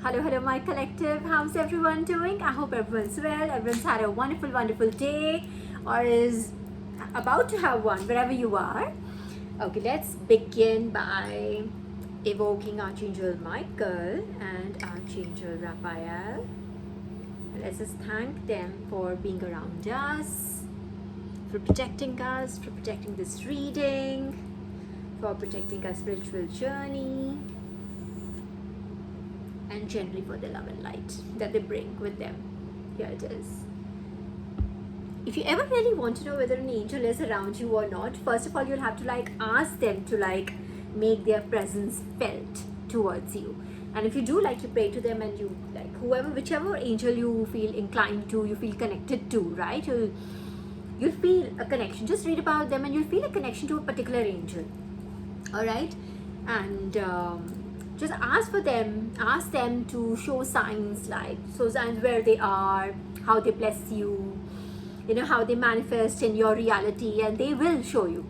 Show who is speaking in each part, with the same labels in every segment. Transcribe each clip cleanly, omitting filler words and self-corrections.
Speaker 1: Hello, my collective. How's everyone doing? I hope everyone's well. Everyone's had a wonderful day or is about to have one wherever you are. Okay, let's begin by evoking Archangel Michael and Archangel Raphael. Let's just thank them for being around us, for protecting this reading, for protecting our spiritual journey, and generally for the love and light that they bring with them. Here it is. If you ever really want to know whether an angel is around you or not, first of all, you'll have to ask them to make their presence felt towards you. And if you do, you pray to them, and you whichever angel you feel inclined to, you feel connected to, right? You'll feel a connection. Just read about them and you'll feel a connection to a particular angel. All right? And just ask them to show signs where they are, how they bless you, how they manifest in your reality, and they will show you.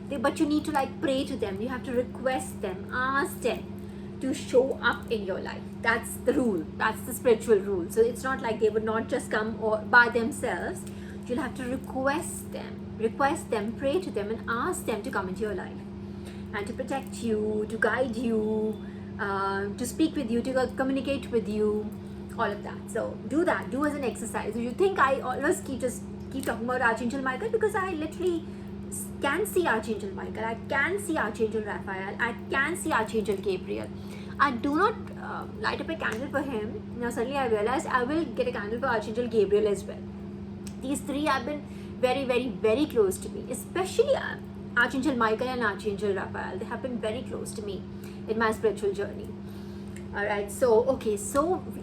Speaker 1: But you need to pray to them. You have to request them, ask them to show up in your life. That's the rule. That's the spiritual rule. So it's not like they would not just come or by themselves. You'll have to request them, pray to them, and ask them to come into your life and to protect you, to guide you, to speak with you, to communicate with you, all of that. So do that. Do as an exercise. So you think I always keep talking about Archangel Michael, because I literally can see Archangel Michael, I can see Archangel Raphael, I can see Archangel Gabriel. I do not light up a candle for him. Now suddenly I realized I will get a candle for Archangel Gabriel as well. These three have been very close to me, especially Archangel Michael and Archangel Raphael. They have been very close to me in my spiritual journey. Alright, so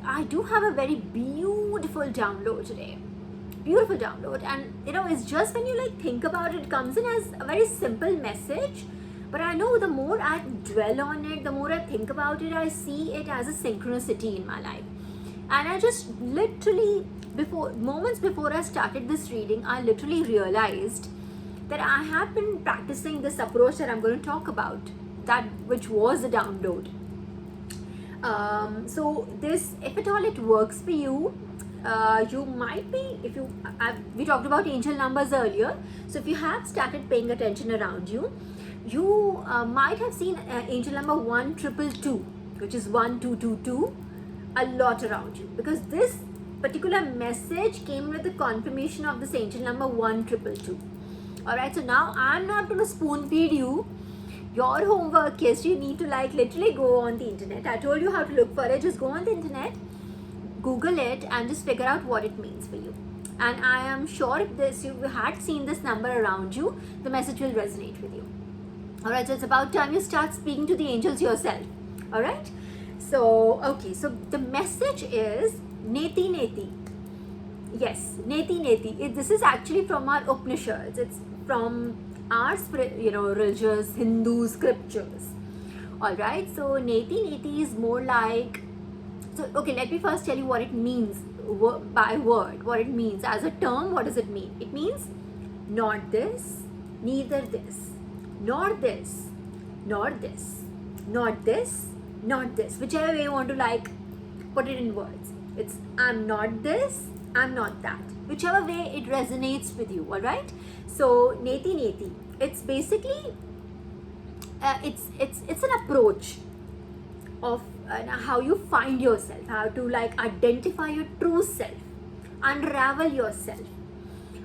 Speaker 1: I do have a very beautiful download today. Beautiful download, and it's just when you think about it, it comes in as a very simple message, but I know the more I dwell on it, the more I think about it, I see it as a synchronicity in my life. And I just literally, moments before I started this reading, I literally realized that I have been practicing this approach that I'm going to talk about, that which was the download. So this, if at all it works for you, you might be, we talked about angel numbers earlier, so if you have started paying attention around you, you might have seen angel number 1222, which is 1222, a lot around you, because this particular message came with the confirmation of this angel number 1222. Alright, so now I'm not going to spoon feed you. Your homework is you need to literally go on the internet. I told you how to look for it. Just go on the internet, Google it, and just figure out what it means for you. And I am sure if you had seen this number around you, the message will resonate with you. Alright, so it's about time you start speaking to the angels yourself. Alright, so so the message is Neti Neti. Yes, Neti Neti. This is actually from our Upanishads. It's from our religious Hindu scriptures. Alright, so Neti Neti is more like, so let me first tell you what it means by word, what it means as a term. What does it mean? It means not this, neither this, nor this, nor this, not this, not this, whichever way you want to put it in words. It's I'm not this, I'm not that, whichever way it resonates with you. Alright, so Neti Neti, it's basically it's an approach of how you find yourself, how to identify your true self, unravel yourself.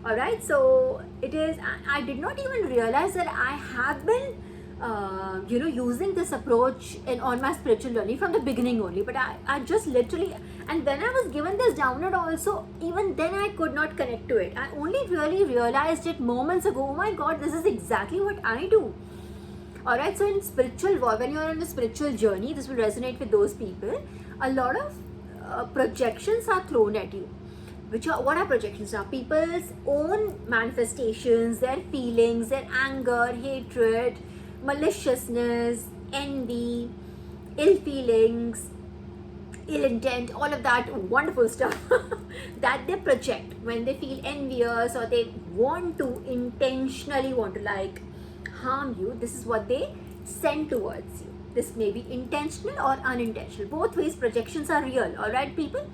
Speaker 1: Alright, so it is, I did not even realize that I have been using this approach on my spiritual journey from the beginning only, but I just literally, and when I was given this download also, even then I could not connect to it. I only really realized it moments ago. Oh my god, this is exactly what I do. Alright, so in spiritual world, when you are on a spiritual journey, this will resonate with those people. A lot of projections are thrown at you. What are projections now? People's own manifestations, their feelings, their anger, hatred, maliciousness, envy, ill feelings, ill intent, all of that wonderful stuff that they project when they feel envious, or they intentionally want to harm you. This is what they send towards you. This may be intentional or unintentional. Both ways, projections are real. All right, people?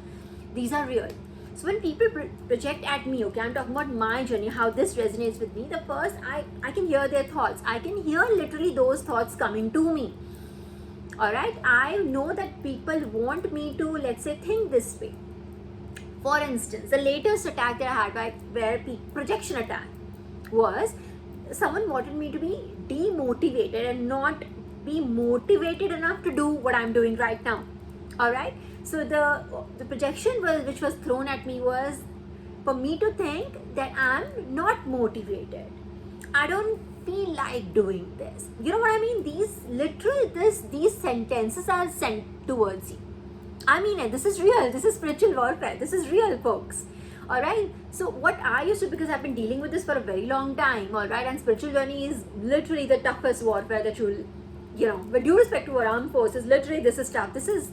Speaker 1: These are real. So when people project at me, okay, I'm talking about my journey, how this resonates with me. The first, I can hear their thoughts. I can hear literally those thoughts coming to me. All right, I know that people want me to, let's say, think this way. For instance, the latest attack that I had, where projection attack, was someone wanted me to be demotivated and not be motivated enough to do what I'm doing right now. All right, so the projection which was thrown at me was for me to think that I'm not motivated. I don't feel like doing this. You know what I mean? These sentences are sent towards you. I mean, this is real. This is spiritual warfare. This is real, folks. All right. So what I used to, because I've been dealing with this for a very long time. All right. And spiritual journey is literally the toughest warfare that with due respect to our armed forces, literally this is tough. This is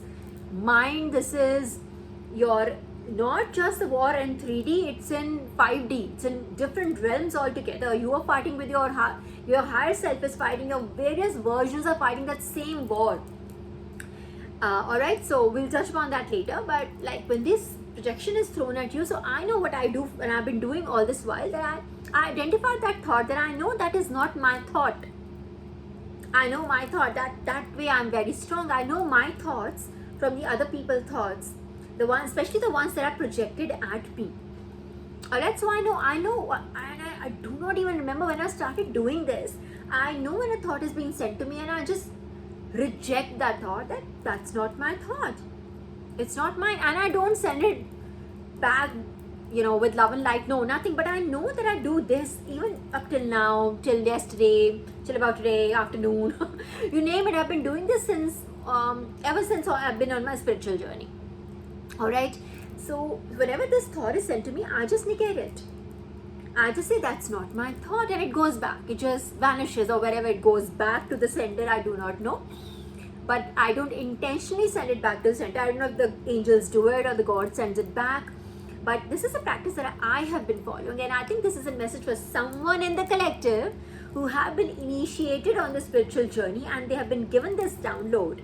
Speaker 1: mind. This is your, not just the war in 3D, it's in 5D. It's in different realms altogether. You are fighting with your higher self is fighting, your various versions are fighting that same war. Alright, so we'll touch upon that later, but like when this projection is thrown at you, so I know what I do, and I've been doing all this while, that I identified that thought, that I know that is not my thought. I know my thought, that way I'm very strong. I know my thoughts from the other people's thoughts, the ones, especially the ones that are projected at me. Alright, so I know, and I do not even remember when I started doing this. I know when a thought is being sent to me, and I just reject that thought, that's not my thought. It's not mine, and I don't send it back, with love and light. No, nothing. But I know that I do this even up till now, till yesterday, till about today afternoon. You name it. I've been doing this since ever since I've been on my spiritual journey. All right. So whenever this thought is sent to me, I just negate it. I just say that's not my thought, and it goes back. It just vanishes, or wherever it goes back to the center, I do not know. But I don't intentionally send it back to the center. I don't know if the angels do it or the God sends it back. But this is a practice that I have been following, and I think this is a message for someone in the collective who have been initiated on the spiritual journey, and they have been given this download.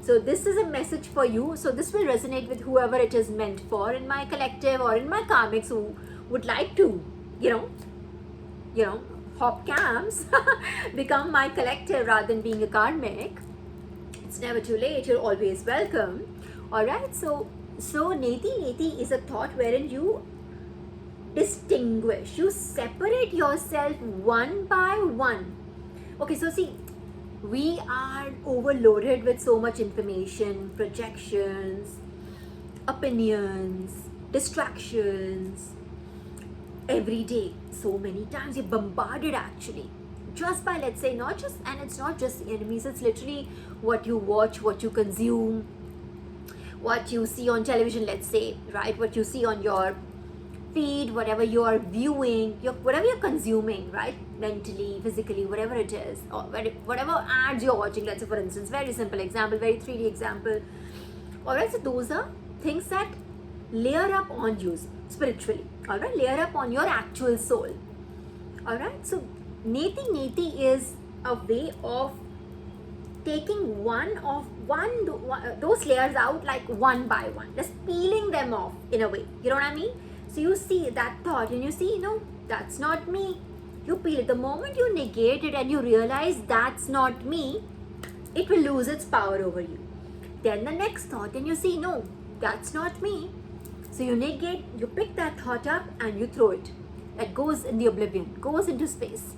Speaker 1: So this is a message for you. So this will resonate with whoever it is meant for in my collective or in my karmics who would like to, hop camps, become my collective rather than being a karmic. It's never too late. You're always welcome. All right. So Neti is a thought wherein you distinguish, you separate yourself one by one. Okay. So see, we are overloaded with so much information, projections, opinions, distractions. Every day, so many times you're bombarded actually, just by, let's say, and it's not just the enemies, it's literally what you watch, what you consume, what you see on television, let's say, right? What you see on your feed, whatever you are viewing, whatever you're consuming, right? Mentally, physically, whatever it is, or whatever ads you're watching, let's say, for instance, very simple example, very 3D example. All right, so those are things that layer up on you spiritually. All right, layer up on your actual soul. All right, so Neti is a way of taking those layers out, like one by one, just peeling them off in a way. You know what I mean? So you see that thought and you see, that's not me. You peel it. The moment you negate it and you realize that's not me, it will lose its power over you. Then the next thought, and you see, no, that's not me. So you negate, you pick that thought up and you throw it. That goes in the oblivion, goes into space.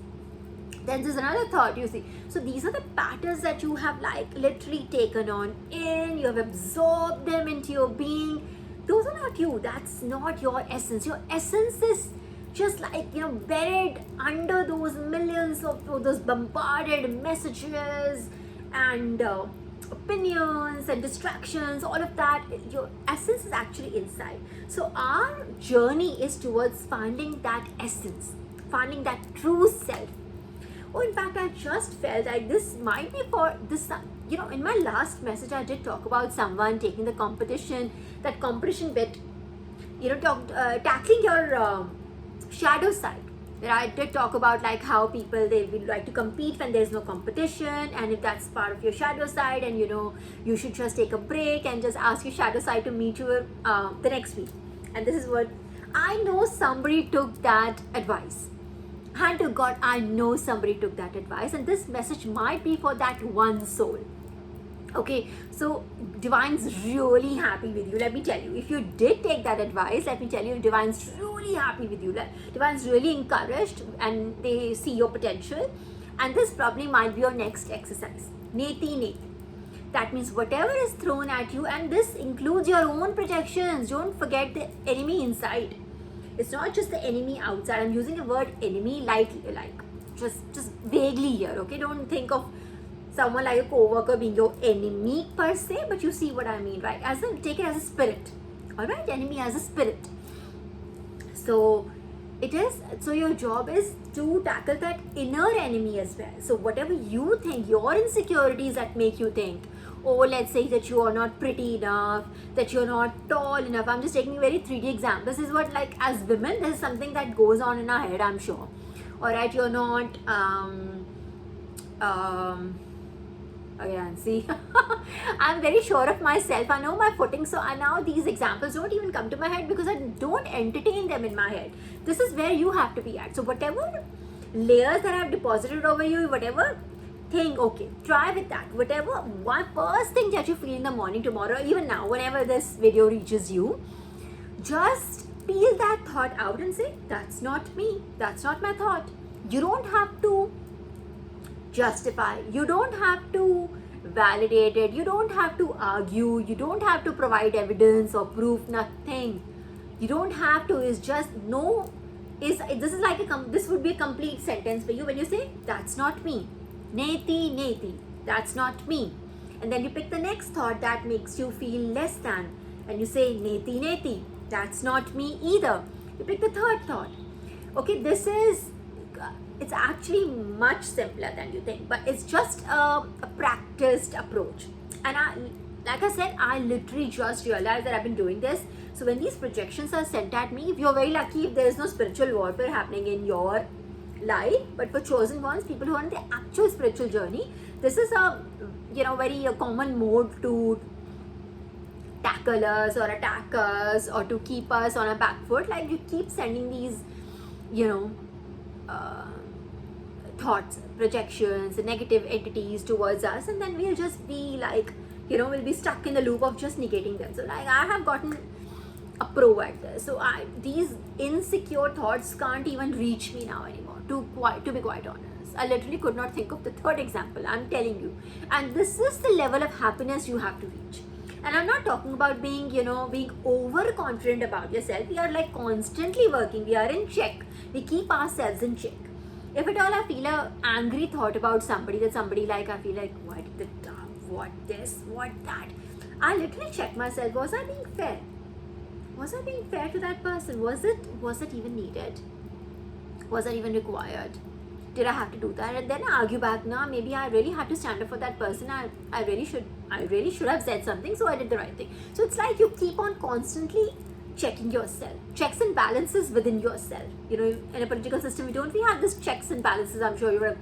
Speaker 1: Then there's another thought, you see. So these are the patterns that you have literally taken on in, you have absorbed them into your being. Those are not you. That's not your essence. Your essence is just buried under those millions of those bombarded messages and opinions and distractions, all of that. Your essence is actually inside. So our journey is towards finding that essence, finding that true self. Oh, in fact, I just felt like this might be for this, in my last message, I did talk about someone taking the competition, that competition bit, tackling your shadow side, I did talk about like how people, they will like to compete when there's no competition, and if that's part of your shadow side, and you should just take a break and just ask your shadow side to meet you the next week. And this is what I know, somebody took that advice. Hand to God, I know somebody took that advice, and this message might be for that one soul. Okay, so Divine's really happy with you. Let me tell you, if you did take that advice, let me tell you, Divine's really happy with you. Divine's really encouraged, and they see your potential. And this probably might be your next exercise. Neti, Neti. That means whatever is thrown at you, and this includes your own projections. Don't forget the enemy inside. It's not just the enemy outside. I'm using the word enemy lightly, like just vaguely here. Okay, don't think of someone like a co-worker being your enemy per se, but you see what I mean, right? Take it as a spirit. All right, enemy as a spirit. So your job is to tackle that inner enemy as well. So whatever you think, your insecurities that make you think, oh, let's say that you are not pretty enough, that you're not tall enough. I'm just taking very 3D examples. This is what, like, as women, this is something that goes on in our head, I'm sure. All right, you're not again, see, I'm very sure of myself. I know my footing. So now these examples don't even come to my head because I don't entertain them in my head. This is where you have to be at. So whatever layers that I've deposited over you, whatever thing, okay, try with that. Whatever one first thing that you feel in the morning tomorrow, even now, whenever this video reaches you, just peel that thought out and say, that's not me. That's not my thought. You don't have to justify, you don't have to validate it, you don't have to argue, you don't have to provide evidence or proof, nothing. You don't have to. It's just no. This is like this would be a complete sentence for you when you say, that's not me. Neti, Neti, that's not me. And then you pick the next thought that makes you feel less than, and you say, Neti, Neti, that's not me either. You pick the third thought. Okay, it's actually much simpler than you think, but it's just a practiced approach. And like I said, I literally just realized that I've been doing this. So when these projections are sent at me, if you're very lucky, if there is no spiritual warfare happening in your life, but for chosen ones, people who are on the actual spiritual journey, this is a very common mode to tackle us or attack us or to keep us on a back foot. Like, you keep sending these thoughts, projections, negative entities towards us, and then we'll just be like, we'll be stuck in the loop of just negating them. So like, I have gotten a pro at this. So these insecure thoughts can't even reach me now anymore, to be quite honest. I literally could not think of the third example, I'm telling you. And this is the level of happiness you have to reach. And I'm not talking about being overconfident about yourself. We are like constantly working. We are in check. We keep ourselves in check. If at all I feel an angry thought about somebody, I feel like, what the damn, what this, what that, I literally check myself. Was I being fair? Was I being fair to that person? Was it even needed? Was that even required? Did I have to do that? And then I argue back, no, maybe I really had to stand up for that person. I really should have said something, so I did the right thing. So it's like you keep on constantly checking yourself. Checks and balances within yourself. In a political system, we have this checks and balances. I'm sure you have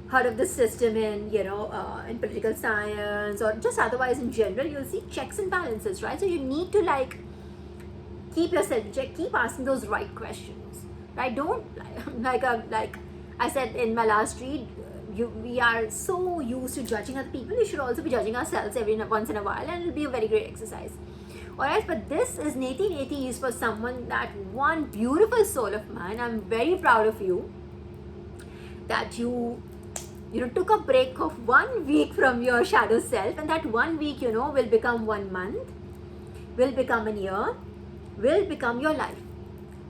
Speaker 1: heard of this system in political science, or just otherwise in general. You'll see checks and balances, right? So you need to keep yourself in check, keep asking those right questions, right? Don't like I said in my last read, we are so used to judging other people. We should also be judging ourselves once in a while, and it'll be a very great exercise. Alright, but this is Neti. Neti is for someone, that one beautiful soul of mine. I'm very proud of you that you took a break of 1 week from your shadow self, and that 1 week will become 1 month, will become a year, will become your life.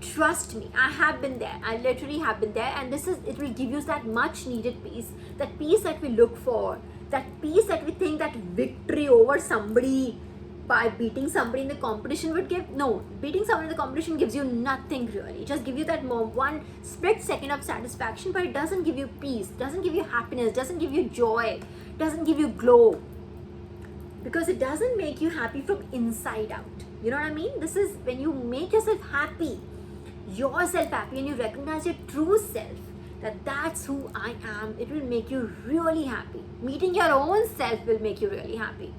Speaker 1: Trust me, I have been there. I literally have been there, and it will give you that much needed peace, that peace that we look for, that peace that we think that victory over somebody by beating somebody in the competition would give. No, beating someone in the competition gives you nothing really. It just gives you that one split second of satisfaction, but it doesn't give you peace, doesn't give you happiness, doesn't give you joy, doesn't give you glow, because it doesn't make you happy from inside out. You know what I mean? This is when you make yourself happy, yourself happy and you recognize your true self, that that's who I am, it will make you really happy. Meeting your own self will make you really happy.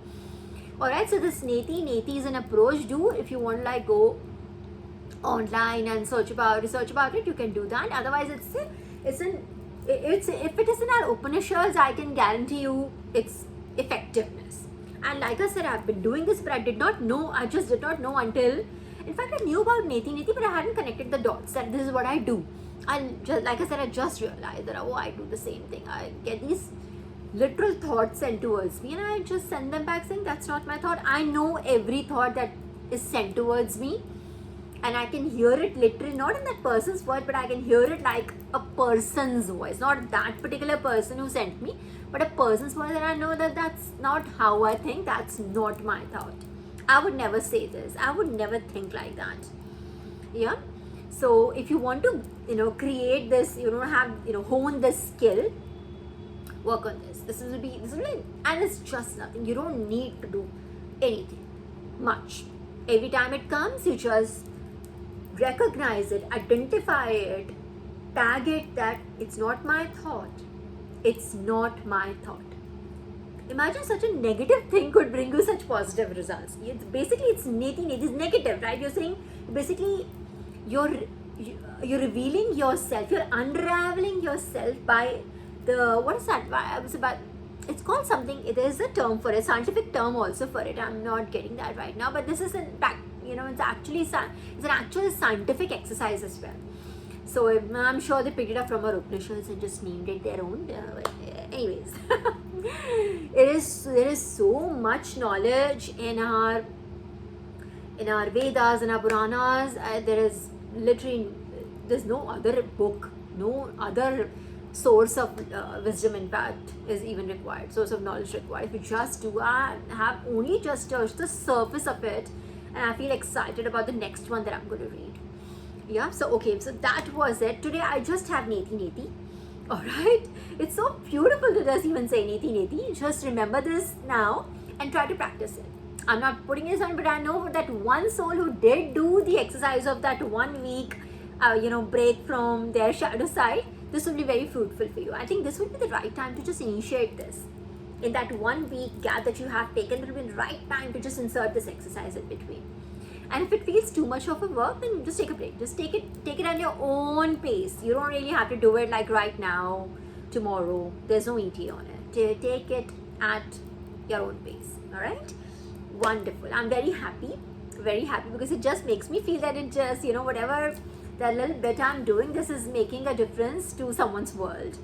Speaker 1: Alright, so this Neti is an approach. Do, if you want to like go online and research about it, you can do that. Otherwise, if it is in our Upanishads, I can guarantee you its effectiveness. And like I said, I've been doing this, but I just did not know until, in fact, I knew about Neti, but I hadn't connected the dots that this is what I do. And just, like I said, I just realized that, I do the same thing. I get these literal thoughts sent towards me and I just send them back saying that's not my thought. I know every thought that is sent towards me, and I can hear it literally, not in that person's voice, but I can hear it like a person's voice, not that particular person who sent me, but a person's voice, and I know that that's not how I think, that's not my thought. I would never say this, I would never think like that. Yeah. So if you want to, create this, hone this skill, work on this. This will be, and it's just nothing. You don't need to do anything much. Every time it comes, you just recognize it, identify it, tag it that it's not my thought. It's not my thought. Imagine such a negative thing could bring you such positive results. It's negative, right? You're saying basically you're revealing yourself, you're unraveling yourself by the, what is that? It's called something, there is a term for it, scientific term also for it. I'm not getting that right now, but this is in fact, it's an actual scientific exercise as well. So I'm sure they picked it up from our Upanishads and just named it their own. Anyways, there is so much knowledge in our Vedas and our Puranas. There's no other book, no other source of wisdom, in fact, is even required, source of knowledge required. If you just do, I have only just touched the surface of it, and I feel excited about the next one that I'm going to read. Yeah, so that was it. Today I just have Neti. Alright, it's so beautiful to just even say Neti. Just remember this now and try to practice it. I'm not putting this on, but I know that one soul who did do the exercise of that 1 week break from their shadow side, this will be very fruitful for you. I think this will be the right time to just initiate this. In that 1 week gap that you have taken, it will be the right time to just insert this exercise in between. And if it feels too much of a work, then just take a break. Just take it at your own pace. You don't really have to do it like right now, tomorrow. There's no ET on it. Take it at your own pace. Alright? Wonderful. I'm very happy because it just makes me feel that it just, whatever that little bit I'm doing, this is making a difference to someone's world.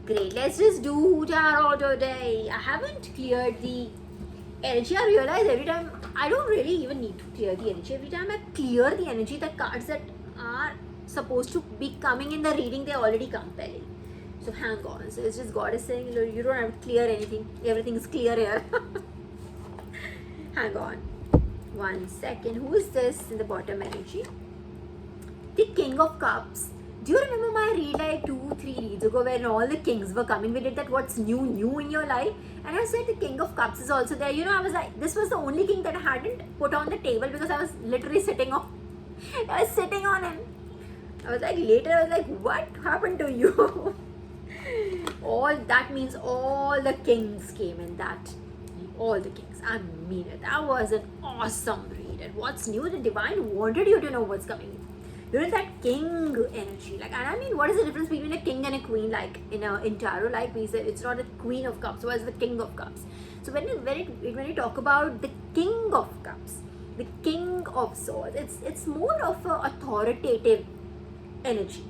Speaker 1: Great. Let's just do tarot today. I haven't cleared the energy. I realize every time I don't really even need to clear the energy. Every time I clear the energy, the cards that are supposed to be coming in the reading, they're already compelling. So hang on. So it's just God is saying, you don't have to clear anything. Everything is clear here. Hang on. 1 second. Who is this in the bottom energy? The King of Cups. Do you remember my read like 2-3 reads ago when all the kings were coming? We did that what's new in your life, and I said the King of Cups is also there. I was like, this was the only king that I hadn't put on the table because I was literally sitting on him. I was like, what happened to you? All that means all the kings came in that. All the kings. I mean it. That was an awesome read. And what's new? The divine wanted you to know what's coming. There is that king energy, and I mean, what is the difference between a king and a queen? Like in tarot, like we said, it's not a Queen of Cups. What is the King of Cups? So when you talk about the King of Cups, the King of Swords, it's more of a authoritative energy,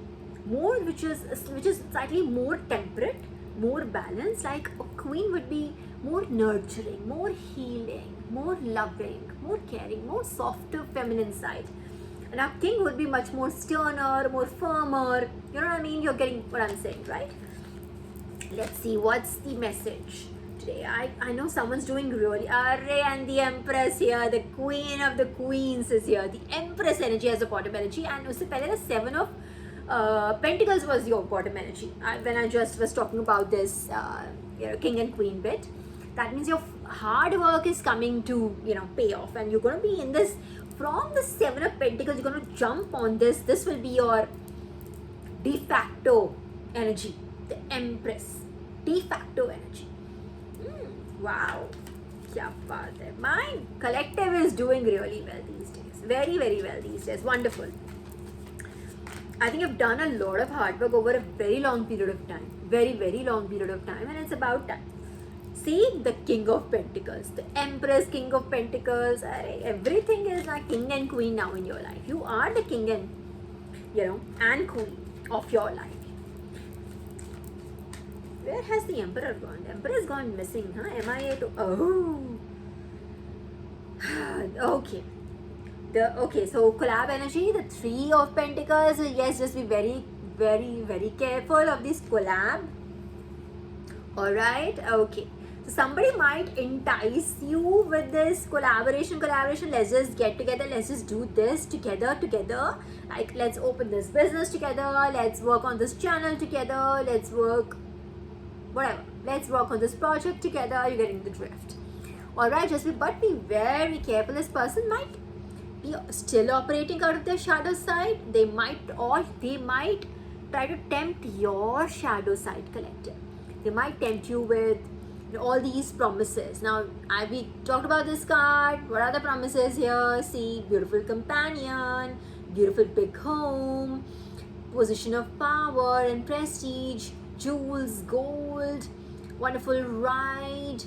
Speaker 1: which is slightly more temperate, more balanced. Like a queen would be more nurturing, more healing, more loving, more caring, more softer feminine side. And our king would be much more sterner, more firmer. You know what I mean? You're getting what I'm saying, right? Let's see, what's the message today? I know someone's doing really. Array and the Empress here. The Queen of the Queens is here. The Empress energy has a bottom energy. And usse pehle the 7 of Pentacles was your bottom energy. When I just was talking about this King and Queen bit. That means your hard work is coming to, pay off. And you're going to be in this from the Seven of Pentacles, you're going to jump on this. This will be your de facto energy, the Empress, de facto energy. Wow. Kya baat hai. My collective is doing really well these days. Very, very well these days. Wonderful. I think I've done a lot of hard work over a very long period of time. Very, very long period of time. And it's about time. See, the King of Pentacles, the Empress, King of Pentacles. Everything is like king and queen now in your life. You are the king and, and queen of your life. Where has the Emperor gone? The Emperor has gone missing, huh? MIA to... Oh. Okay. Okay, so collab energy, the Three of Pentacles. Yes, just be very, very, very careful of this collab. Alright, okay. So somebody might entice you with this collaboration. Let's just get together. Let's just do this together. Like, let's open this business together. Let's work on this channel together. Let's work... whatever, let's work on this project together. You're getting the drift. Alright, but be very careful. This person might be still operating out of their shadow side. They might try to tempt your shadow side collective. They might tempt you with all these promises. Now, we talked about this card. What are the promises here? See, beautiful companion, beautiful big home, position of power and prestige, jewels, gold, wonderful ride,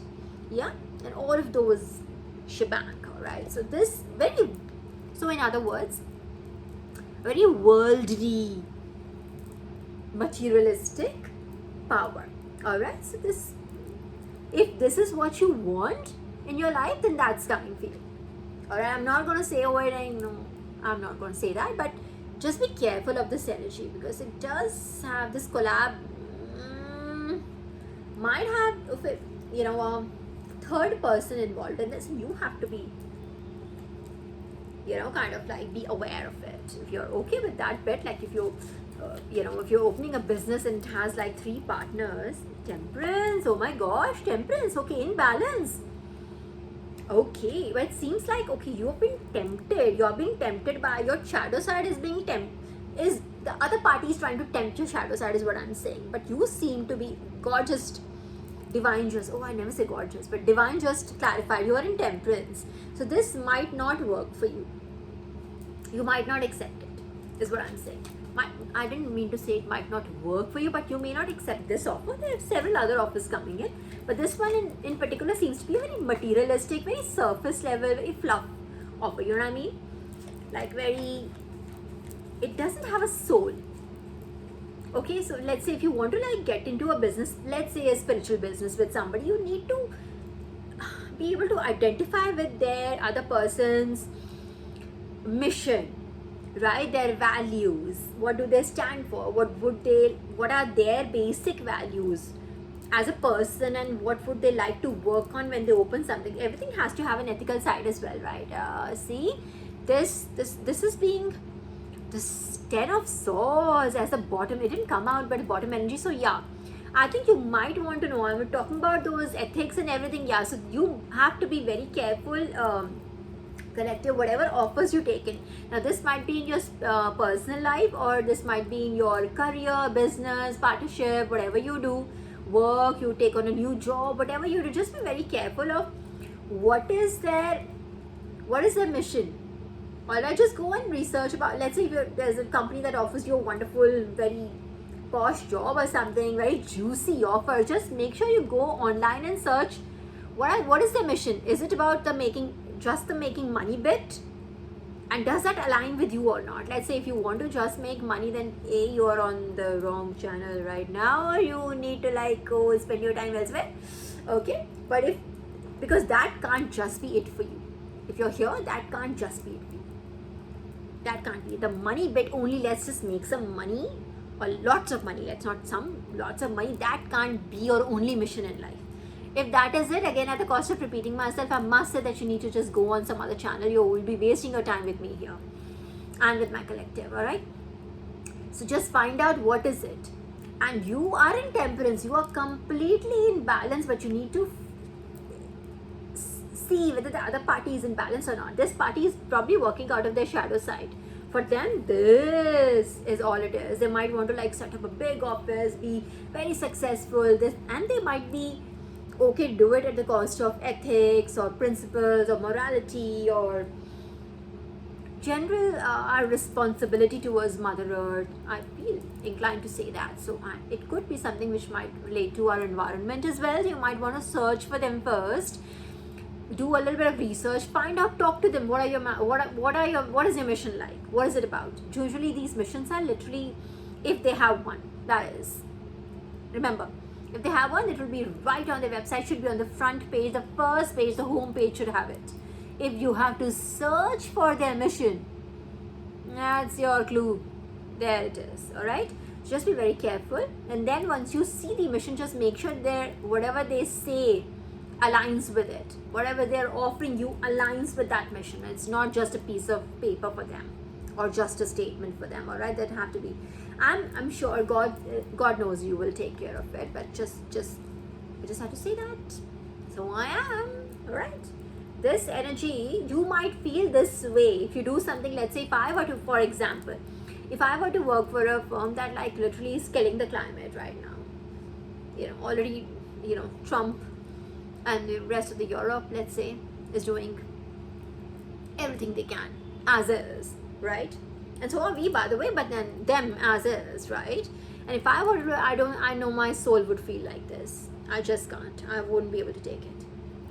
Speaker 1: yeah, and all of those shebang. All right, so in other words, very worldly, materialistic power. All right, so if this is what you want in your life, then that's coming for you. All right, I'm not going to say I'm not going to say that, but just be careful of this energy, because it does have this collab. Might have a third person involved in this. You have to be kind of like be aware of it. If you're okay with that bit, like if you if you're opening a business and it has like 3 partners, Temperance, oh my gosh, Temperance, okay, in balance. Okay, but it seems like, okay, you're being tempted by your shadow side is the other party is trying to tempt your shadow side is what I'm saying. But you seem to be gorgeous. Divine just, I never say gorgeous, but divine just clarified you are in Temperance. So this might not work for you. You might not accept it, is what I'm saying. I didn't mean to say it might not work for you, but you may not accept this offer. There are several other offers coming in, but this one in particular seems to be a very materialistic, very surface level, very fluff offer. You know what I mean? Like it doesn't have a soul. Okay, so let's say if you want to like get into a business, let's say a spiritual business with somebody, you need to be able to identify with their other person's mission, right? Their values. What do they stand for? What are their basic values as a person, and what would they like to work on when they open something? Everything has to have an ethical side as well, right? See, this is being this 10 of Swords as the bottom. It didn't come out, but the bottom energy. So yeah, I think you might want to know. I'm talking about those ethics and everything. Yeah, so you have to be very careful, collective, whatever offers you take in. Now this might be in your personal life, or this might be in your career, business, partnership, whatever you do, work, you take on a new job, whatever you do. Just be very careful of what is their mission. Alright, just go and research about, let's say there's a company that offers you a wonderful, very posh job or something, very juicy offer. Just make sure you go online and search what is their mission. Is it about the making money bit? And does that align with you or not? Let's say if you want to just make money, then you are on the wrong channel right now, or you need to like go spend your time elsewhere. Okay, but because that can't just be it for you. If you're here, that can't just be it for you. That can't be the money bit only. Let's just make some money, or lots of money. Lots of money. That can't be your only mission in life. If that is it, again, at the cost of repeating myself, I must say that you need to just go on some other channel. You will be wasting your time with me here and with my collective. All right. So just find out what is it. And you are in Temperance. You are completely in balance, but you need to see whether the other party is in balance or not. This party is probably working out of their shadow side. For them, this is all it is. They might want to like set up a big office, be very successful, this, and they might be okay to do it at the cost of ethics or principles or morality or general our responsibility towards Mother Earth. I feel inclined to say that. So it could be something which might relate to our environment as well. You might want to search for them first, do a little bit of research, find out, talk to them. What is your mission like? What is it about? Usually these missions are literally, if they have one, that is. Remember, if they have one, it will be right on their website. Should be on the front page, the first page, the home page should have it. If you have to search for their mission, that's your clue. There it is. All right. Just be very careful. And then once you see the mission, just make sure whatever they say aligns with it. Whatever they're offering you aligns with that mission. It's not just a piece of paper for them or just a statement for them. All right. That have to be. I'm sure God knows you will take care of it. But you just have to say that. So I am. All right. This energy, you might feel this way if you do something. Let's say if I were to, for example, if I were to work for a firm that like literally is killing the climate right now, already, Trump and the rest of the Europe, let's say, is doing everything they can as is, right? And so are we, by the way, but then them as is, right? And if I were to, I know my soul would feel like this. I just can't. I wouldn't be able to take it.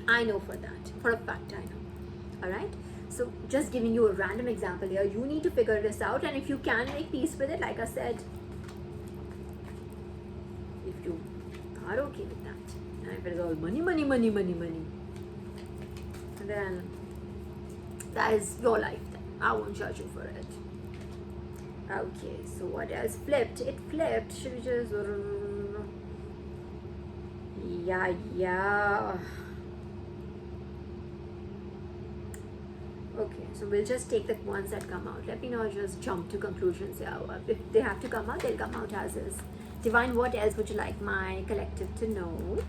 Speaker 1: I know for that. For a fact, I know. Alright? So, just giving you a random example here. You need to figure this out, and if you can make peace with it, like I said, if you are okay with that, and if it is all money, then that is your life. Then I won't judge you for it. Okay, so what else flipped? It flipped. Should we just. Yeah. Okay, so we'll just take the ones that come out. Let me not just jump to conclusions. Yeah, if they have to come out, they'll come out as is. Divine, what else would you like my collective to know?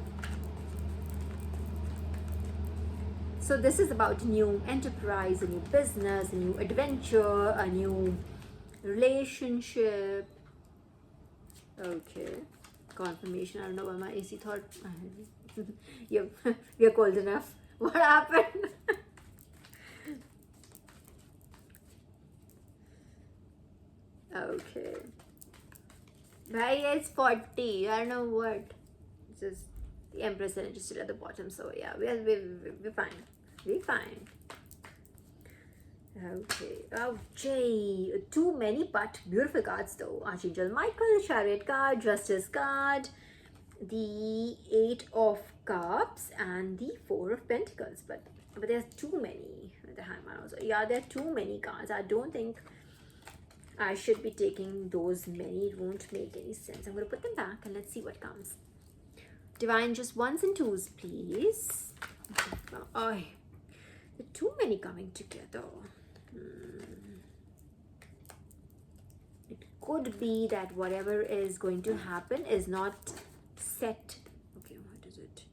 Speaker 1: So this is about a new enterprise, a new business, a new adventure, a new relationship. Okay, confirmation. I don't know why my AC thought you're cold enough. What happened? Okay. Bhai, it's 40. I don't know what. It's just the Empress energy still at the bottom. So yeah, we're fine. We're fine. Okay. Oh, Jay. Too many but beautiful cards though. Archangel Michael, Chariot card, Justice card, the 8 of Cups, and the 4 of Pentacles. But there's too many. The Hangman also. Yeah, there are too many cards. I don't think I should be taking those many. It won't make any sense. I'm going to put them back and let's see what comes. Divine, just 1s and 2s, please. Oh, there are too many coming together. It could be that whatever is going to happen is not set. Okay, what is it?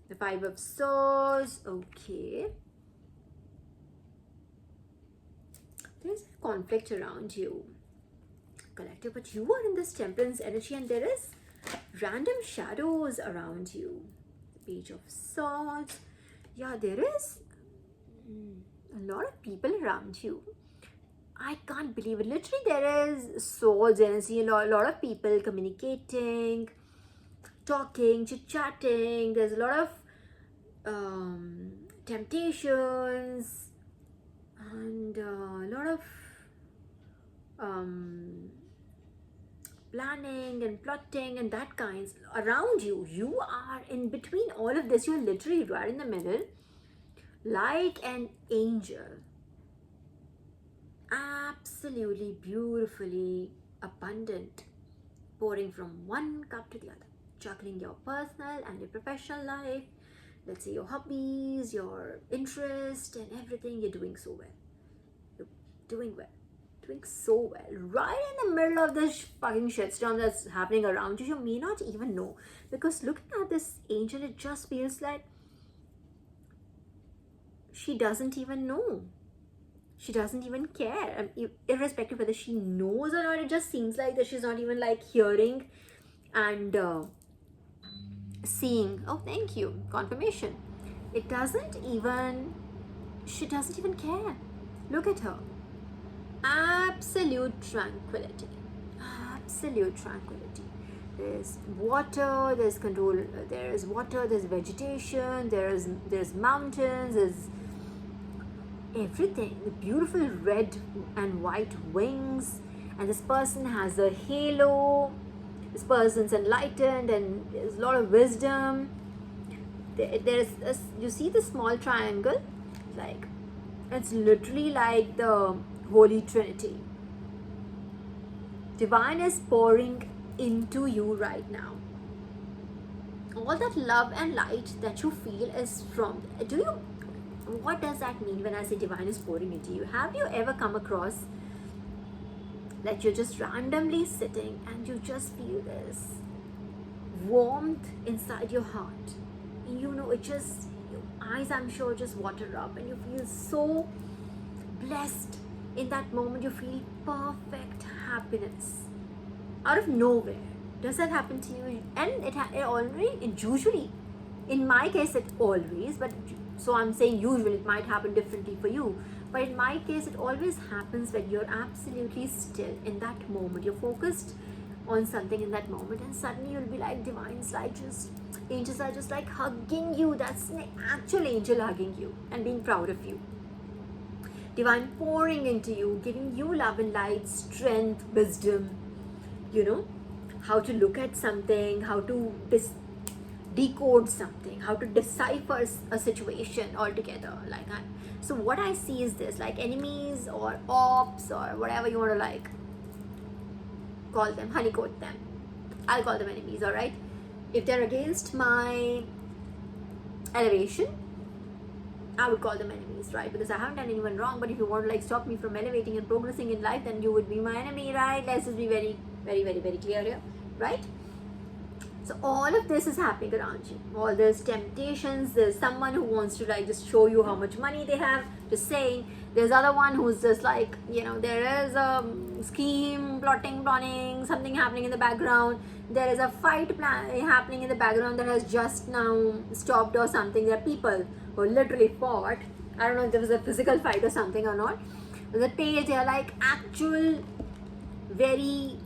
Speaker 1: The 5 of Swords. Okay. There's a conflict around you, collective, but you are in this Temperance energy and there is random shadows around you. The Page of Swords. Yeah, there is a lot of people around you. I can't believe it. Literally, there is Swords energy, a lot of people communicating, talking, chit-chatting. There's a lot of temptations and a lot of planning and plotting and that kinds around you. You are in between all of this. You're literally right in the middle, like an angel. Absolutely beautifully abundant, pouring from one cup to the other, juggling your personal and your professional life. Let's say your hobbies, your interest and everything. You're doing so well. You're doing well. Doing so well. Right in the middle of this fucking shitstorm that's happening around you. You may not even know. Because looking at this angel, it just feels like she doesn't even know. She doesn't even care. Irrespective whether she knows or not, it just seems like that she's not even like hearing and seeing. Oh, thank you. Confirmation. It doesn't even, she doesn't even care. Look at her. Absolute tranquility. Absolute tranquility. There's water, there's control, there's water, there's vegetation, there's mountains, there's everything. The beautiful red and white wings, and this person has a halo. This person's enlightened and there's a lot of wisdom. You see the small triangle, like it's literally like the Holy Trinity. Divine is pouring into you right now. All that love and light that you feel is from, what does that mean when I say divine is pouring into you? Have you ever come across that you're just randomly sitting and you just feel this warmth inside your heart? You know, it just, your eyes, I'm sure, just water up and you feel so blessed. In that moment, you feel perfect happiness out of nowhere. Does that happen to you? And it usually, in my case, it always, but so I'm saying usually, it might happen differently for you. But in my case, it always happens when you're absolutely still in that moment. You're focused on something in that moment, and suddenly you'll be like, divine's like just, angels are just like hugging you. That's an actual angel hugging you and being proud of you. Divine pouring into you, giving you love and light, strength, wisdom, you know, how to look at something, how to decode something, how to decipher a situation altogether. Like so what I see is this, like enemies or ops or whatever you want to like call them, honeycoat them. I'll call them enemies, all right? If they're against my elevation, I would call them enemies, right? Because I haven't done anyone wrong. But if you want to like stop me from elevating and progressing in life, then you would be my enemy, right? Let's just be very, very, very, very clear here, right? So all of this is happening around you. All there's temptations. There's someone who wants to like just show you how much money they have. Just saying. There's other one who's just like, you know, there is a scheme, plotting, planning, something happening in the background. There is a fight happening in the background that has just now stopped or something. There are people who literally fought. I don't know if there was a physical fight or something or not. The page, they are like actual, very,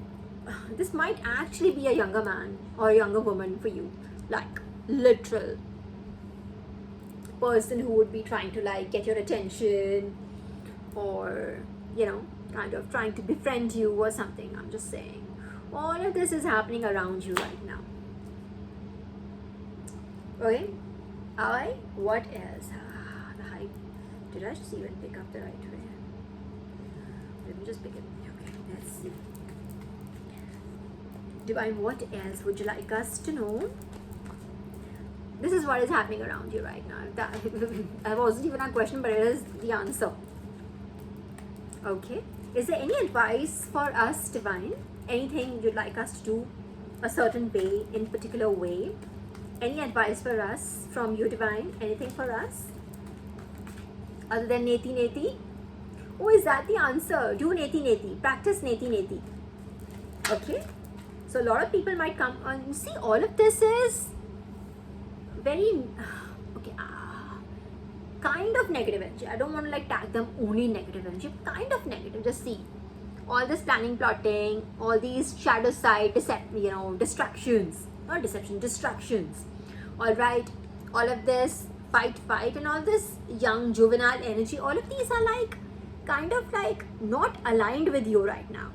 Speaker 1: this might actually be a younger man or a younger woman for you. Like literal person who would be trying to like get your attention or, you know, kind of trying to befriend you or something. I'm just saying. All of this is happening around you right now. Okay? Alright? What else? The hype. Did I just even pick up the right way? Let me just pick it. Okay, let's see. Divine, what else would you like us to know? This is what is happening around you right now. That wasn't even a question, but it is the answer. Okay. Is there any advice for us, Divine? Anything you'd like us to do a certain way, in particular way? Any advice for us from you, Divine? Anything for us? Other than Neti Neti? Oh, is that the answer? Do Neti Neti. Practice Neti Neti. Okay? So a lot of people might come and see all of this is very, okay, kind of negative energy. I don't want to like tag them only negative energy, kind of negative. Just see. All this planning, plotting, all these shadow side, distractions. Not deception, distractions. Alright, all of this fight, and all this young juvenile energy, all of these are like, kind of like not aligned with you right now.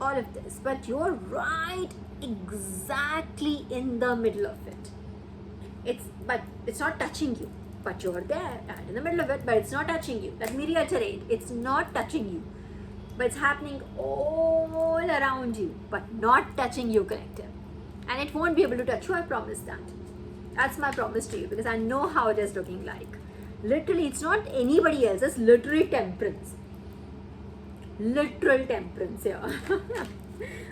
Speaker 1: All of this, but you're right exactly in the middle of it. But it's not touching you, but you're there right in the middle of it, but it's not touching you. Let me reiterate, it's not touching you, but it's happening all around you, but not touching you, collective. And it won't be able to touch you, I promise that. That's my promise to you, because I know how it is looking like. Literally, it's not anybody else, it's literally temperance. Literal temperance here.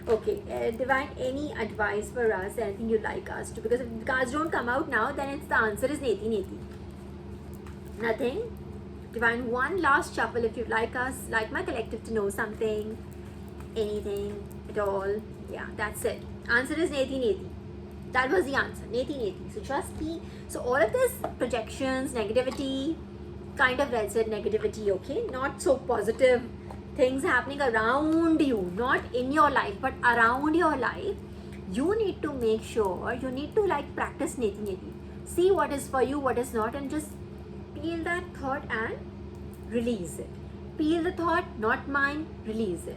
Speaker 1: Okay, Divine, any advice for us, anything you'd like us to? Because if the cards don't come out now, then it's the answer is Neti Neti. Nothing? Divine, one last shuffle if you'd like us, like my collective, to know something, anything at all. Yeah, that's it. Answer is Neti Neti. That was the answer. Neti Neti. So trust me. So all of this projections, negativity, kind of red said negativity, okay? Not so positive things happening around you, not in your life, but around your life. You need to make sure, you need to like practice Neti Neti. See what is for you, what is not, and just peel that thought and release it. Peel the thought, not mine, release it.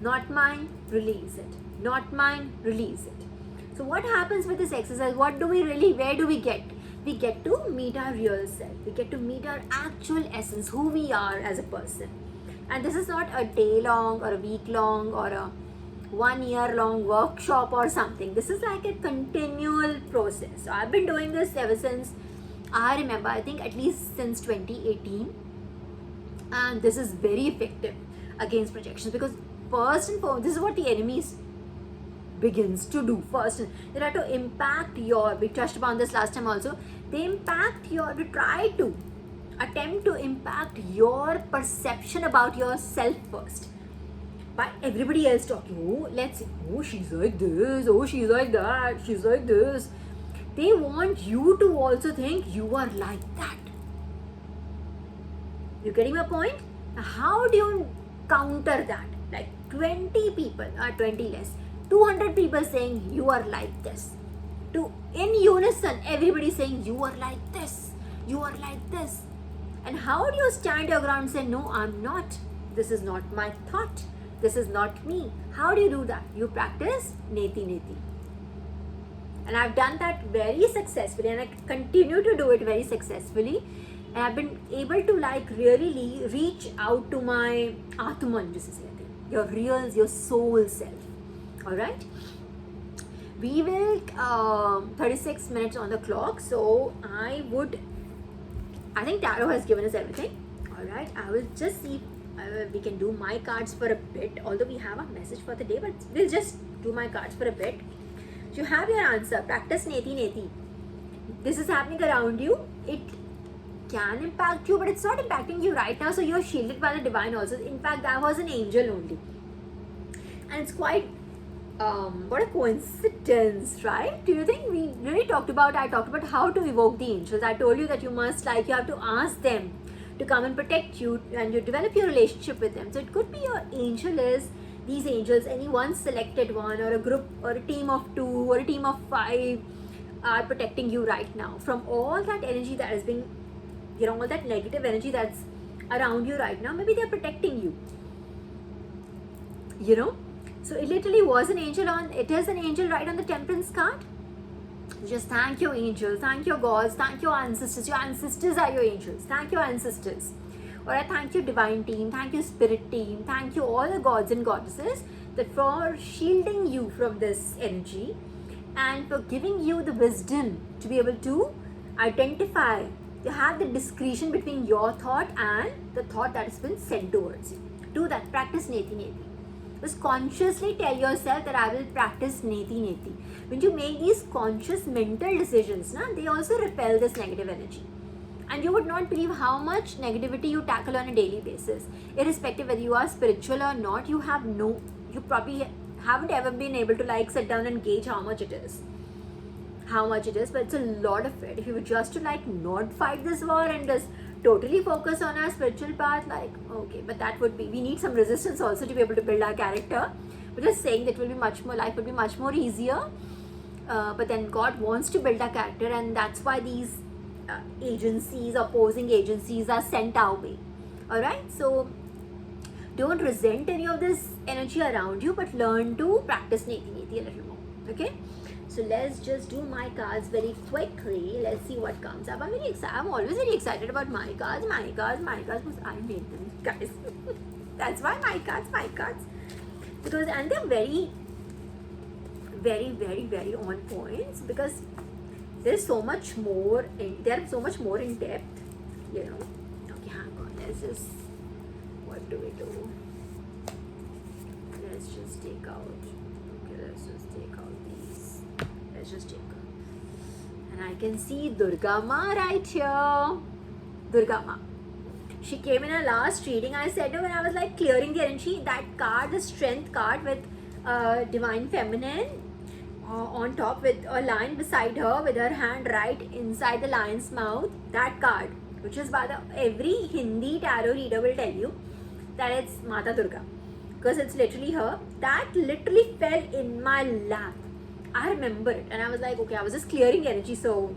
Speaker 1: Not mine, release it. Not mine, release it. So what happens with this exercise? What do we really, where do we get? We get to meet our real self. We get to meet our actual essence, who we are as a person. And this is not a day long or a week long or a 1 year long workshop or something. This is like a continual process. So I've been doing this ever since, I remember, I think at least since 2018. And this is very effective against projections, because first and foremost, this is what the enemies begins to do first. They try to impact your, we touched upon this last time also, they impact your, to try to attempt to impact your perception about yourself first by everybody else talking. Oh, let's say, oh, she's like this, oh, she's like that, she's like this. They want you to also think you are like that. You getting my point? How do you counter that? Like 20 people, or 20 less, 200 people saying you are like this. To in unison, everybody saying you are like this, you are like this. And how do you stand your ground and say, no, I'm not. This is not my thought. This is not me. How do you do that? You practice Neti Neti. And I've done that very successfully, and I continue to do it very successfully. And I've been able to like really reach out to my Atman, your real, your soul self. Alright? We will, 36 minutes on the clock. So I think Tarot has given us everything. Alright, I will just see if we can do my cards for a bit. Although we have a message for the day, but we'll just do my cards for a bit. So you have your answer. Practice Neti Neti. This is happening around you. It can impact you, but it's not impacting you right now. So you're shielded by the divine also. In fact, that was an angel only. And it's quite, what a coincidence, right? Do you think we really I talked about how to evoke the angels. I told you that you have to ask them to come and protect you, and you develop your relationship with them. So it could be your angel is these angels, any one selected one, or a group or a team of 2 or a team of 5 are protecting you right now from all that energy that is being, all that negative energy that's around you right now. Maybe they're protecting you. So it literally was an angel it is an angel right on the Temperance card. Just thank your angels, thank your gods, thank your ancestors. Your ancestors are your angels. Thank your ancestors. Alright, thank you divine team, thank you spirit team, thank you all the gods and goddesses that for shielding you from this energy and for giving you the wisdom to be able to identify, to have the discretion between your thought and the thought that has been sent towards you. Do that, practice Neti Neti. Just consciously tell yourself that I will practice Neti Neti. When you make these conscious mental decisions, they also repel this negative energy. And you would not believe how much negativity you tackle on a daily basis. Irrespective whether you are spiritual or not, you probably haven't ever been able to like sit down and gauge how much it is. But it's a lot of it. If you were just to like not fight this war and just totally focus on our spiritual path, like, okay, but that would be, we need some resistance also to be able to build our character. But just saying that will be much more, life will be much more easier. But then God wants to build our character, and that's why these agencies, opposing agencies are sent our way. Alright, so don't resent any of this energy around you, but learn to practice Neti Neti a little more. Okay, so let's just do my cards very quickly. Let's see what comes up. I'm always very excited about my cards because I made them, guys. That's why my cards, because, and they're very, very, very, very on points, because there's so much more they're so much more in depth, Okay, hang on, let's just, what do we do? Let's just take out, these. Let's just take out. And I can see Durga Ma right here. Durga Ma. She came in her last reading. I said to her when I was like clearing the energy, that card, the strength card with divine feminine on top with a lion beside her with her hand right inside the lion's mouth. That card, which is by the every Hindi tarot reader will tell you that it's Mata Durga, because it's literally her. That literally fell in my lap. I remember it, and I was like, okay, I was just clearing energy, so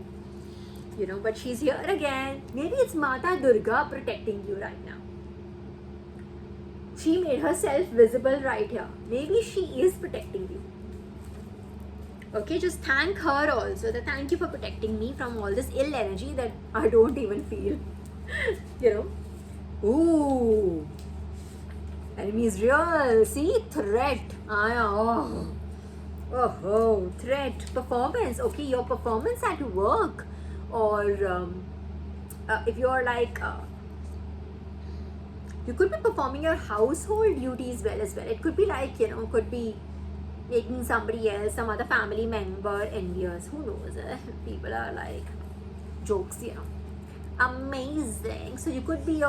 Speaker 1: but she's here again. Maybe it's Mata Durga protecting you right now. She made herself visible right here. Maybe she is protecting you. Okay, just thank her also. Thank you for protecting me from all this ill energy that I don't even feel. Ooh. Enemy is real. See? Threat. Oh, threat. Performance. Okay, your performance at work. Or if you're like you could be performing your household duties well as well. It could be like could be making somebody else, some other family member envious. Who knows? People are like jokes, amazing. So you could be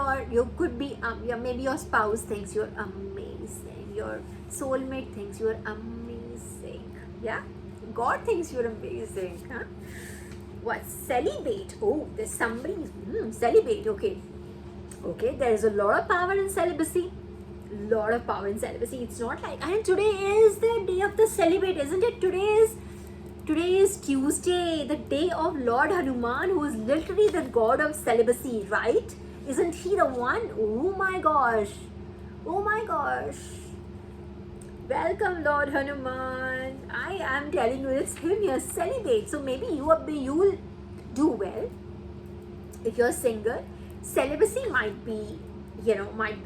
Speaker 1: maybe your spouse thinks you're amazing, your soulmate thinks you're amazing, yeah, God thinks you're amazing, huh? What? Celibate. Oh, there's somebody. Celibate. Okay, there's a lot of power in celibacy. It's not like, and today is the day of the celibate, isn't it? Today is Tuesday, the day of Lord Hanuman, who is literally the god of celibacy, right? Isn't he the one? Oh my gosh. Welcome, Lord Hanuman. I am telling you, it's him. You're celibate. So maybe you'll do well if you're single. Celibacy might be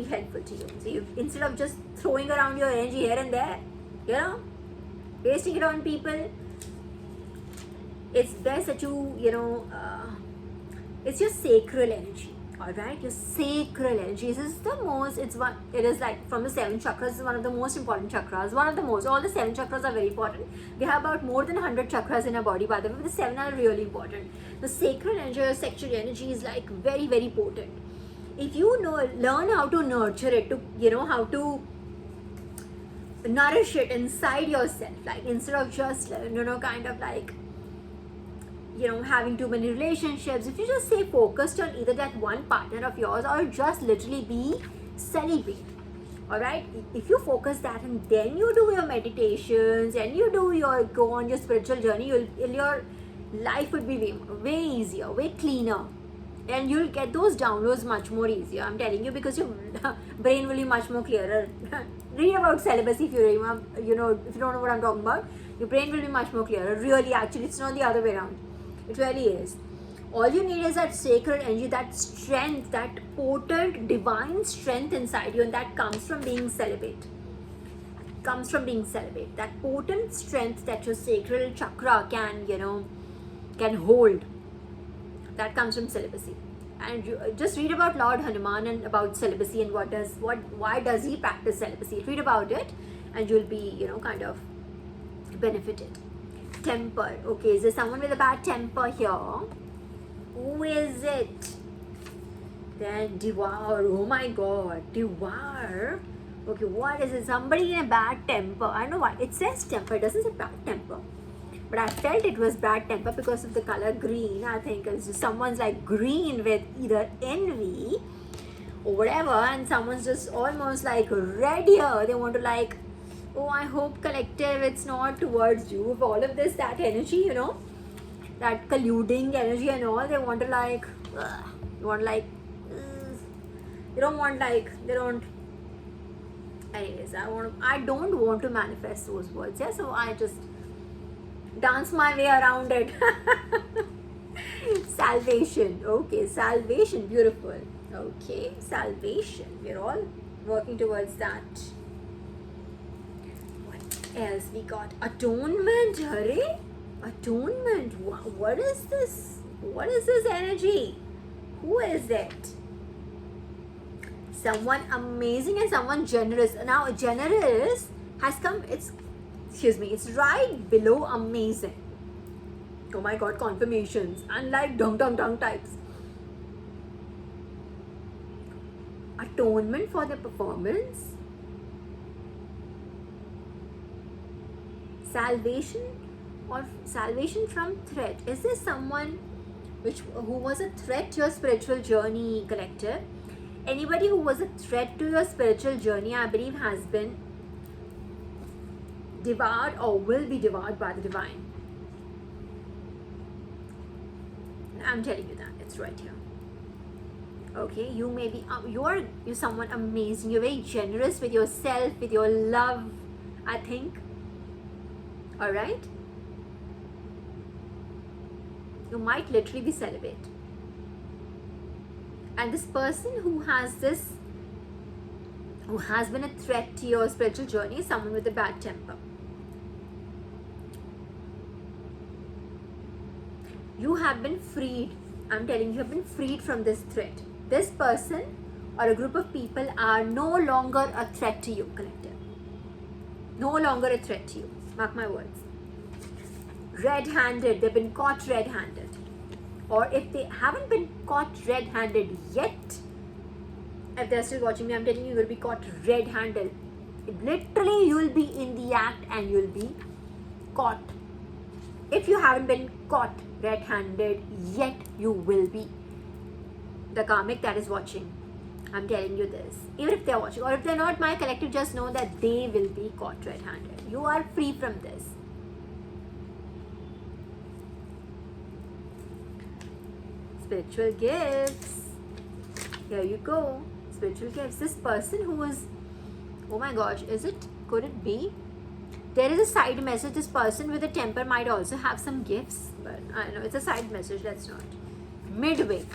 Speaker 1: helpful to you. So instead of just throwing around your energy here and there, wasting it on people, it's best that it's your sacral energy. Alright, your sacral energy it is like from the 7 chakras, it's one of the most important chakras. All the 7 chakras are very important. We have about more than 100 chakras in our body, by the way, but the 7 are really important. The sacral energy or sexual energy is like very, very potent. If you learn how to nurture it, how to nourish it inside yourself, like instead of just kind of like having too many relationships, if you just stay focused on either that one partner of yours or just literally be celibate, all right, if you focus that and then you do your meditations and you go on your spiritual journey, your life would be way easier, way cleaner, and you'll get those downloads much more easier. I'm telling you, because your brain will be much more clearer. Read about celibacy if you if you don't know what I'm talking about. Your brain will be much more clearer. Really, actually, it's not the other way around. It really is. All you need is that sacred energy, that strength, that potent divine strength inside you, and that comes from being celibate. That potent strength that your sacral chakra can hold. That comes from celibacy. And you just read about Lord Hanuman and about celibacy and why does he practice celibacy. Read about it and you'll be kind of benefited. Temper. Okay, is there someone with a bad temper here? Who is it? Then devour. Oh my god, devour. Okay, what is it? Somebody in a bad temper. I don't know why. It says temper, it doesn't say bad temper. But I felt it was bad temper because of the color green. I think it's just someone's like green with either envy or whatever, and someone's just almost like red here. They want to like, oh, I hope collective it's not towards you. If all of this, that energy, that colluding energy and all, they want to like, anyways, I don't want to manifest those words, yeah, so I just dance my way around it. Salvation. Okay, salvation, beautiful. Okay, salvation, we're all working towards that. Else we got atonement. Hurry, atonement. What is this energy? Who is it? Someone amazing and someone generous. Now generous has come, it's right below amazing. Oh my god, confirmations, unlike dum types. atonement for their performance, salvation, or salvation from threat. Is there someone who was a threat to your spiritual journey, collective? Anybody who was a threat to your spiritual journey, I believe, has been devoured or will be devoured by the divine. I'm telling you that, it's right here. Okay, you may be, you're someone amazing. You're very generous with yourself, with your love, I think. All right? You might literally be celibate. And this person who has been a threat to your spiritual journey is someone with a bad temper. You have been freed. I'm telling you, you have been freed from this threat. This person or a group of people are no longer a threat to you, collective. No longer a threat to you. Mark my words. Red-handed, they've been caught red-handed. Or if they haven't been caught red-handed yet, if they're still watching me, I'm telling you, you will be caught red-handed. Literally, you will be in the act and you'll be caught. If you haven't been caught red-handed yet, you will be. The karmic that is watching, I'm telling you this. Even if they're watching, or if they're not, my collective, just know that they will be caught red-handed. You are free from this. Spiritual gifts. Here you go. Spiritual gifts. This person who is, oh my gosh, could it be? There is a side message. This person with a temper might also have some gifts, but I don't know, it's a side message. Let's not. Midway.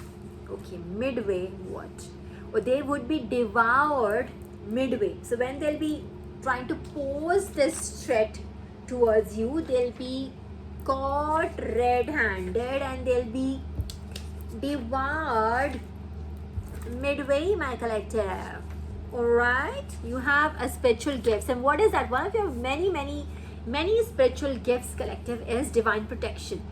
Speaker 1: Okay, midway what? Or they would be devoured midway. So when they'll be trying to pose this threat towards you, they'll be caught red-handed and they'll be devoured midway, my collective. Alright, you have a spiritual gifts. And what is that? One of your many spiritual gifts, collective, is divine protection.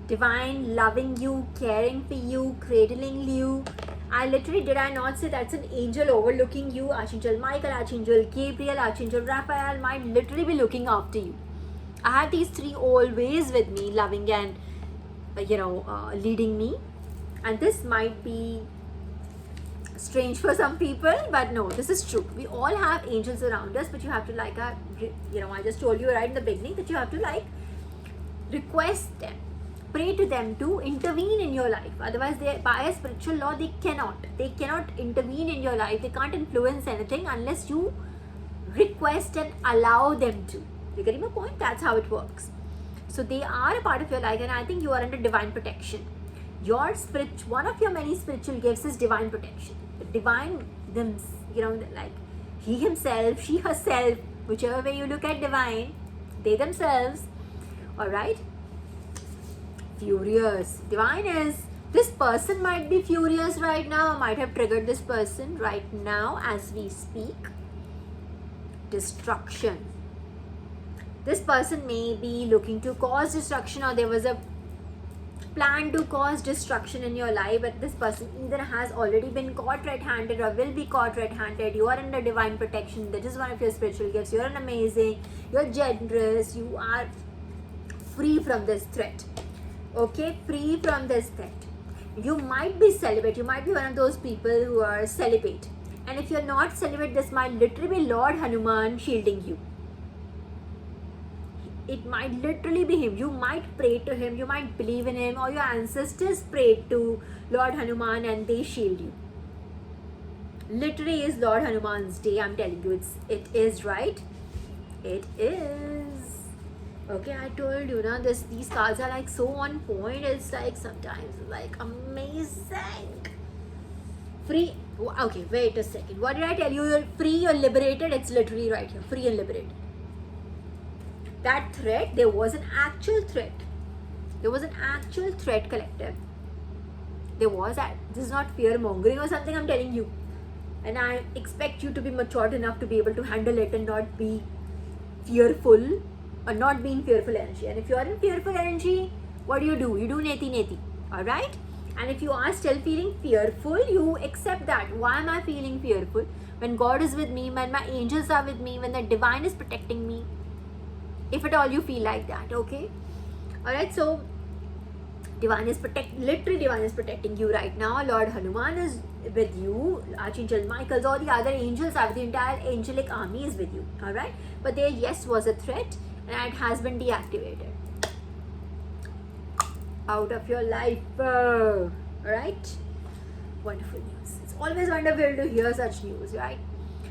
Speaker 1: Divine loving you, caring for you, cradling you. Did I not say that's an angel overlooking you? Archangel Michael, Archangel Gabriel, Archangel Raphael might literally be looking after you. I have these three always with me, loving and leading me. And this might be strange for some people, but no, this is true. We all have angels around us, but you have to I just told you right in the beginning that you have to request them, pray to them to intervene in your life. Otherwise, by a spiritual law, they cannot intervene in your life. They can't influence anything unless you request and allow them to. You're getting my point? That's how it works. So they are a part of your life, and I think you are under divine protection. One of your many spiritual gifts is divine protection. The divine, he himself, she herself, whichever way you look at divine, they themselves, alright? Furious. Divine is, this person might be furious right now, might have triggered this person right now as we speak. Destruction. This person may be looking to cause destruction, or there was a plan to cause destruction in your life, but this person either has already been caught red-handed or will be caught red-handed. You are under divine protection. That is one of your spiritual gifts. You are amazing. You are generous. You are free from this threat. Okay, free from this threat. You might be celibate. You might be one of those people who are celibate. And if you're not celibate, this might literally be Lord Hanuman shielding you. It might literally be him. You might pray to him, you might believe in him, or your ancestors prayed to Lord Hanuman and they shield you. Literally is Lord Hanuman's day, I'm telling you. It is, right? It is. Okay, I told you, these cards are so on point. It's sometimes amazing. Free. Okay, wait a second. What did I tell you? You're free, you're liberated. It's literally right here. Free and liberated. That threat, there was an actual threat. There was an actual threat, collective. This is not fear mongering or something, I'm telling you. And I expect you to be matured enough to be able to handle it and not be fearful, or not be in fearful energy. And if you're in fearful energy, what do? You do neti. Alright? And if you are still feeling fearful, you accept that. Why am I feeling fearful? When God is with me, when my angels are with me, when the divine is protecting me. If at all you feel like that, okay? Alright, so divine is protecting you right now. Lord Hanuman is with you. Archangel Michael, all the other angels are with you. Entire angelic army is with you. Alright? But there, yes, was a threat and it has been deactivated. Out of your life. Alright? Wonderful news. It's always wonderful to hear such news, right?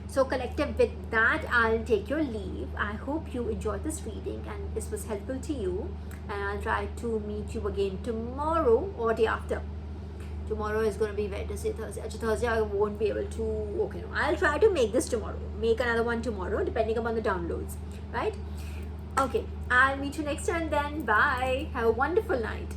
Speaker 1: So collective, with that, I'll take your leave. I hope you enjoyed this reading and this was helpful to you. And I'll try to meet you again tomorrow or day after. Tomorrow is going to be Wednesday, Thursday. Actually, Thursday I won't be able to. Okay, no. I'll try to make this tomorrow. Make another one tomorrow, depending upon the downloads. Right? Okay. I'll meet you next time then. Bye. Have a wonderful night.